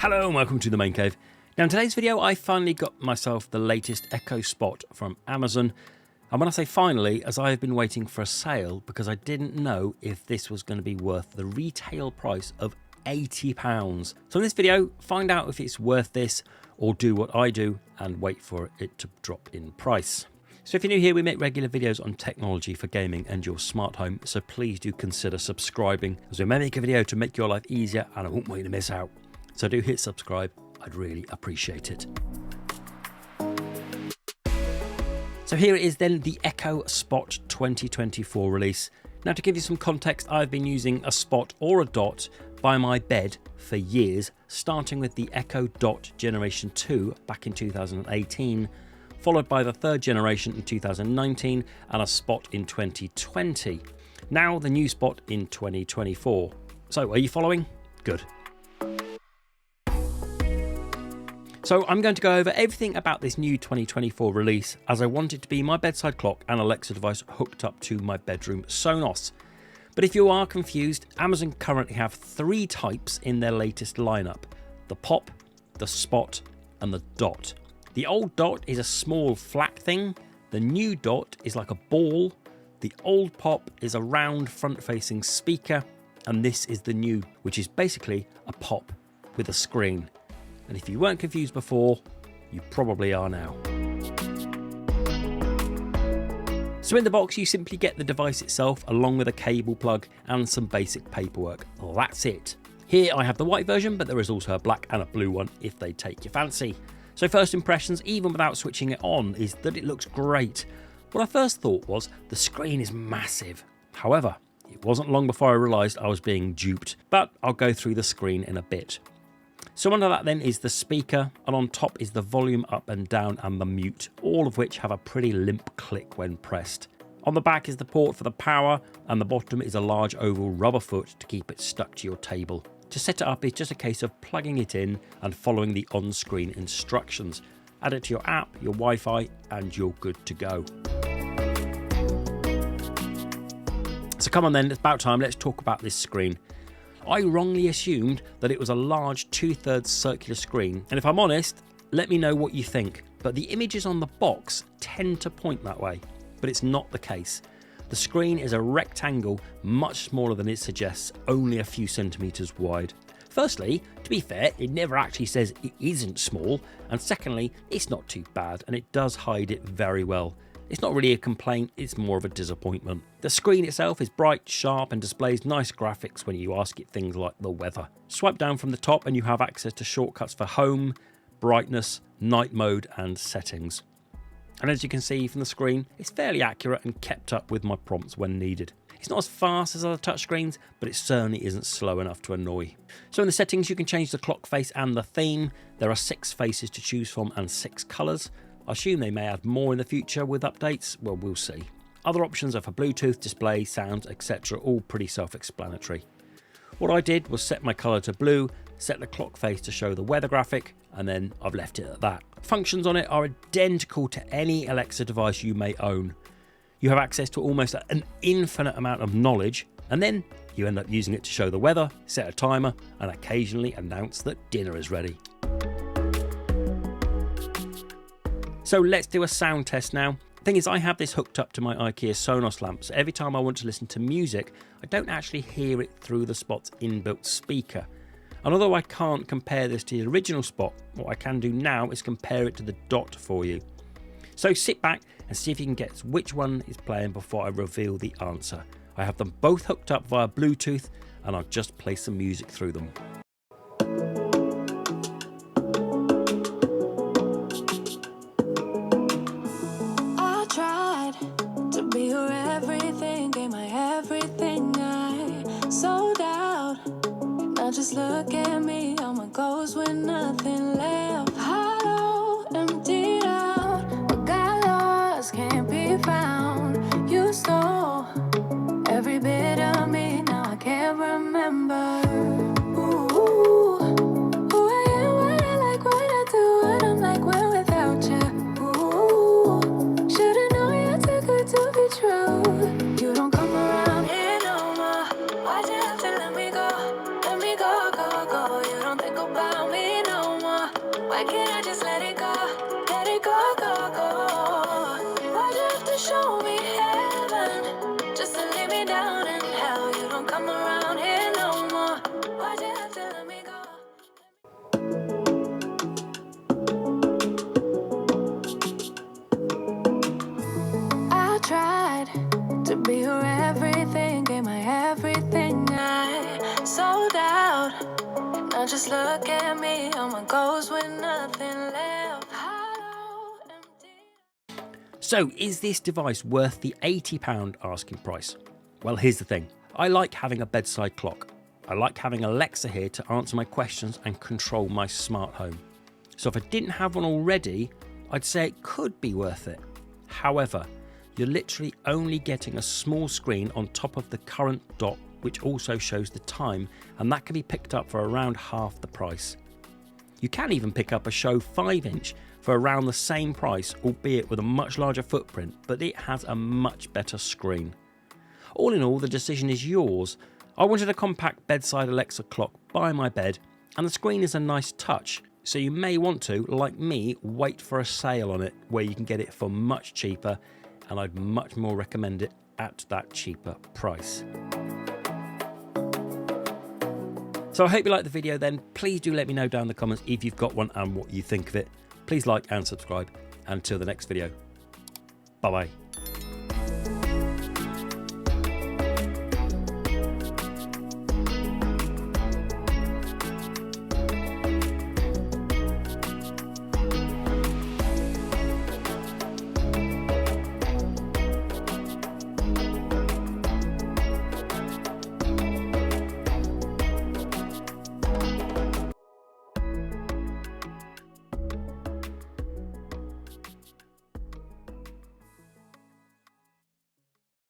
Hello and welcome to the Main Cave. Now in today's video I finally got myself the latest Echo Spot from Amazon. And when I say finally, as I have been waiting for a sale because I didn't know if this was going to be worth the retail price of £80. So in this video, find out if it's worth this or do what I do and wait for it to drop in price. So if you're new here, we make regular videos on technology for gaming and your smart home, so please do consider subscribing as we may make a video to make your life easier and I won't want you to miss out. So do hit subscribe, I'd really appreciate it. So here it is then, the Echo Spot 2024 release. Now to give you some context, I've been using a spot or a dot by my bed for years, starting with the Echo Dot Generation 2 back in 2018, followed by the third generation in 2019 and a spot in 2020. Now the new spot in 2024. So are you following? Good. So I'm going to go over everything about this new 2024 release, as I want it to be my bedside clock and Alexa device hooked up to my bedroom Sonos. But if you are confused, Amazon currently have three types in their latest lineup: the Pop, the Spot and the Dot. The old Dot is a small flat thing, the new Dot is like a ball, the old Pop is a round front-facing speaker, and this is the new, which is basically a Pop with a screen. And if you weren't confused before, you probably are now. So in the box you simply get the device itself along with a cable plug and some basic paperwork. That's it. Here I have the white version, but there is also a black and a blue one if they take your fancy. So first impressions, even without switching it on, is that it looks great. What I first thought was the screen is massive. However, it wasn't long before I realised I was being duped, but I'll go through the screen in a bit. So under that then is the speaker, and on top is the volume up and down and the mute, all of which have a pretty limp click when pressed. On the back is the port for the power, and the bottom is a large oval rubber foot to keep it stuck to your table. To set it up is just a case of plugging it in and following the on-screen instructions. Add it to your app, your Wi-Fi, and you're good to go. So come on then, it's about time, let's talk about this screen. I wrongly assumed that it was a large 2/3 circular screen, and if I'm honest, let me know what you think, but the images on the box tend to point that way, but it's not the case. The screen is a rectangle much smaller than it suggests, only a few centimetres wide. Firstly, to be fair, it never actually says it isn't small, and secondly, it's not too bad and it does hide it very well. It's not really a complaint, it's more of a disappointment. The screen itself is bright, sharp and displays nice graphics when you ask it things like the weather. Swipe down from the top and you have access to shortcuts for home, brightness, night mode and settings. And as you can see from the screen, it's fairly accurate and kept up with my prompts when needed. It's not as fast as other touchscreens, but it certainly isn't slow enough to annoy. So in the settings you can change the clock face and the theme. There are 6 faces to choose from and 6 colours. I assume they may add more in the future with updates, well we'll see. Other options are for Bluetooth, display, sounds, etc, all pretty self-explanatory. What I did was set my colour to blue, set the clock face to show the weather graphic, and then I've left it at that. Functions on it are identical to any Alexa device you may own. You have access to almost an infinite amount of knowledge, and then you end up using it to show the weather, set a timer, and occasionally announce that dinner is ready. So let's do a sound test now. The thing is, I have this hooked up to my IKEA Sonos lamp, so every time I want to listen to music, I don't actually hear it through the Spot's inbuilt speaker. And although I can't compare this to the original Spot, what I can do now is compare it to the Dot for you. So sit back and see if you can guess which one is playing before I reveal the answer. I have them both hooked up via Bluetooth and I'll just play some music through them. Just look at me, I'm a ghost with nothing left. Hollow, emptied out. What got lost can't be found. You stole every bit of me, now I can't remember. Ooh, who I am, what I like, what I do, what I'm like when without you. Ooh, should've known you're too good to be true. You don't come around here no more. Why'd you have to let me go? Let me go, go, go. You don't think about me Why can't I just let it go? Let it go, go, go. Why'd you have to show me heaven just to leave me down in hell? You don't come around here no more. Why'd you have to let me go? I tried to be your everything, gave my everything. I sold out. Now just look at me, I'm a ghost with nothing left. Hollow, empty. So, is this device worth the £80 asking price? Well, here's the thing. I like having a bedside clock. I like having Alexa here to answer my questions and control my smart home. So if I didn't have one already, I'd say it could be worth it. However, you're literally only getting a small screen on top of the current dot, which also shows the time, and that can be picked up for around half the price. You can even pick up a Show 5-inch for around the same price, albeit with a much larger footprint, but it has a much better screen. All in all, the decision is yours. I wanted a compact bedside Alexa clock by my bed, and the screen is a nice touch, so you may want to, like me, wait for a sale on it where you can get it for much cheaper, and I'd much more recommend it at that cheaper price. So I hope you liked the video then. Please do let me know down in the comments if you've got one and what you think of it. Please like and subscribe. And until the next video, bye bye.